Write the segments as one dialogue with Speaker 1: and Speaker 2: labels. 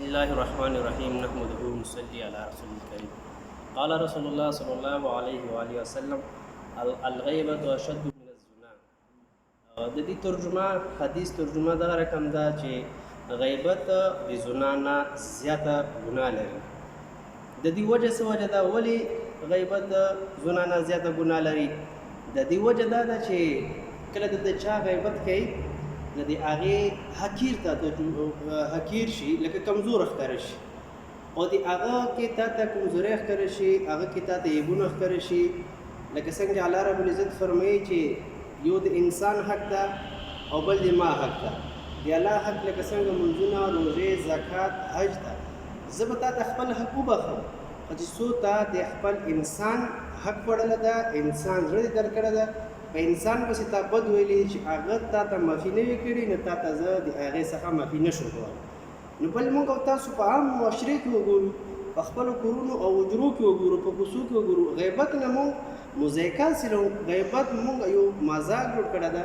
Speaker 1: بسم الله الرحمن الرحيم نحمده ونصلي على رسول الكريم قال رسول الله صلى الله عليه وآله وسلم الغيبة أشد من الزنا. د دې ترجمه حدیث ترجمه دغه رقم ده چې غیبت د زنا نه زیاته ګناه لري. د دې وجه څه وجه ده ولې غیبت د زنا نه زیاته ګناه لري؟ د دې وجه دا ده چې کله د چا غیبت کوي د دې هغې حقیر شي لکه کمزور ښکاره شي او د هغه کې تا ته کمزورۍ ښکاره شي، هغه کې تا ته عیبونه ښکاره شي. لکه څنګه الله رب العزت فرمایي چې یو د انسان حق ده او بل د ما حق ده. د الله حق لکه څنګه منځونه، روژې، زکات، حج ده. زه به تا ته خپل حق وبخم، خو چې څو تا د خپل انسان حق خوړله ده، انسان زړه دې درکړی ده، په انسان پسې تا بد ویلي چې هغه تا ته معافي نه وي کړې، نو تا ته زه د هغې څخه معافي نه شم کولی. نو بل موږ او تاسو په عام معاشرې کې وګورو، په خپلو کورونو او حجرو کې وګورو، په کوڅو کې وګورو، غیبت نه موږ مضایقات سره غیبت موږ یو مزاق جوړ کړی ده.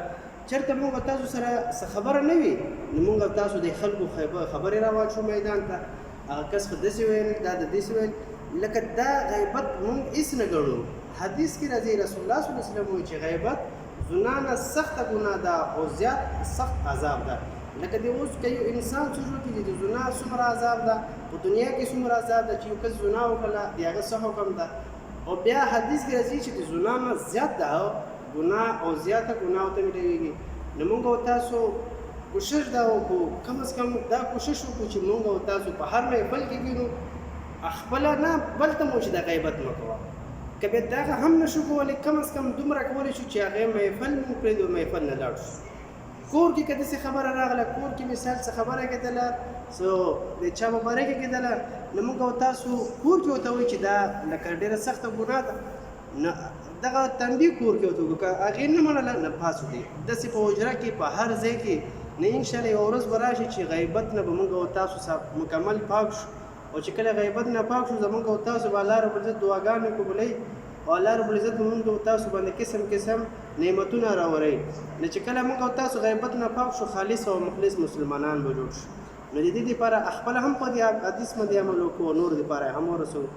Speaker 1: چېرته موږ او تاسو سره څه خبره نه وي نو موږ او تاسو د خلکو خبرې راواچو میدان ته، هغه کس خو داسې ویل، دا د داسې ویل، لکه دا غیبت موږ هېڅ نه ګڼو. حدیث کې راځي رسول الله صلی الله علیه وسلم وایي چې غیبت زنا نه سخته ګناه ده او زیات سخت عذاب ده. لکه د اوس که یو انسان سوچو کې د زنا څومره عذاب ده، په دنیا کې څومره عذاب ده چې یو کس زنا وکړله د هغه څه حکم ده. او بیا حدیث کې راځي چې د زنا نه زیات ده ګناه او زیاته ګناه ورته ملېږي. نو موږ او تاسو کوشش دا وکړو، کم از کم دا کوشش وکړو چې موږ او تاسو په هر محفل کې وینو خپله نه بل ته مو چې د غیبت مه کوه. که بیا دغه هم نشو کولی، کم از کم دومره کولی شو چې هغې محفل مو پرېږدو، محفل نه لاړ شو. کور کې که داسې خبره راغله، کور کې مثال څه خبره کېدله، څه د چا په باره کې کېدله، نو موږ او تاسو کور کې ورته وایو چې دا لکه ډېره سخته ګناه ده، نه دغه تنبیه کور کې ورته وکړو. که هغې نه منله نه پاڅېدې داسې په حجره کې په هر ځای کې نه انشاءالله یوه ورځ به راشي چې غیبت نه به موږ او تاسو مکمل پاک شو. او چې کله غیبت نه پاک شو زموږ او تاسو به الله رب العزت دعاګانې قبولوي او الله رب العزت به موږ او تاسو باندې قسم قسم نعمتونه راوروي. نو چې کله موږ او تاسو غیبت نه پاک شو، خالص او مخلص مسلمانان به جوړ شو. نو د دې دپاره خپله هم په دې حدیث باندې عمل وکړو او نور دپاره هم ورسوو.